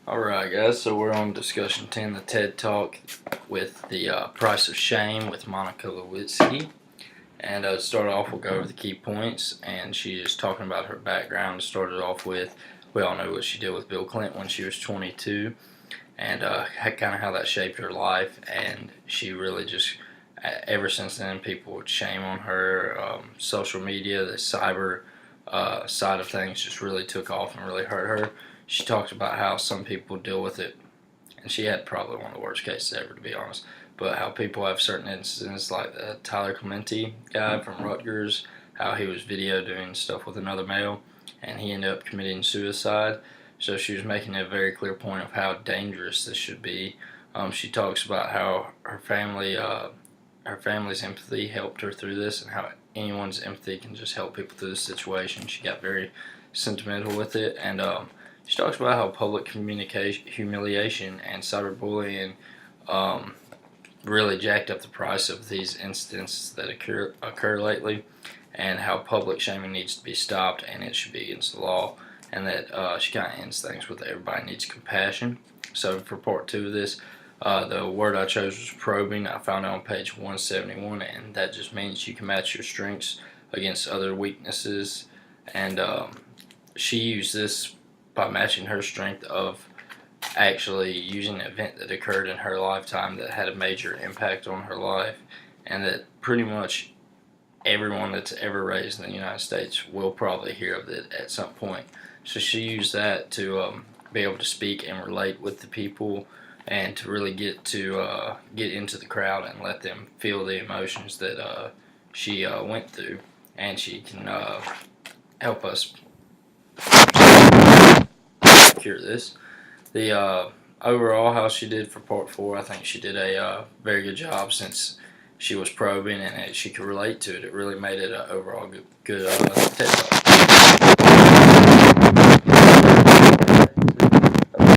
Alright guys, so we're on discussion 10, the TED Talk with the Price of Shame with Monica Lewinsky. And to start off, we'll go over the key points, and she's talking about her background. Started off with, we all know what she did with Bill Clinton when she was 22, and kind of how that shaped her life, and she really just, ever since then, people would shame on her. Social media, the cyber side of things just really took off and really hurt her. She talked about how some people deal with it, and she had probably one of the worst cases ever, to be honest, but how people have certain incidents, like the Tyler Clementi guy from Rutgers, how he was video doing stuff with another male, and he ended up committing suicide. So she was making a very clear point of how dangerous this should be. She talks about how her family's empathy helped her through this, and how anyone's empathy can just help people through this situation. She got very sentimental with it, and she talks about how public humiliation and cyberbullying really jacked up the price of these incidents that occur lately, and how public shaming needs to be stopped and it should be against the law, and that she kind of ends things with everybody needs compassion. So for part 2 of this, the word I chose was probing. I found it on page 171, and that just means you can match your strengths against other weaknesses, and she used this by matching her strength of actually using an event that occurred in her lifetime that had a major impact on her life, and that pretty much everyone that's ever raised in the United States will probably hear of it at some point. So she used that to be able to speak and relate with the people, and to really get into the crowd and let them feel the emotions that she went through, and she can help us cure this. The overall, how she did for part 4, I think she did a very good job, since she was probing and she could relate to it. It really made it an overall good TED Talk.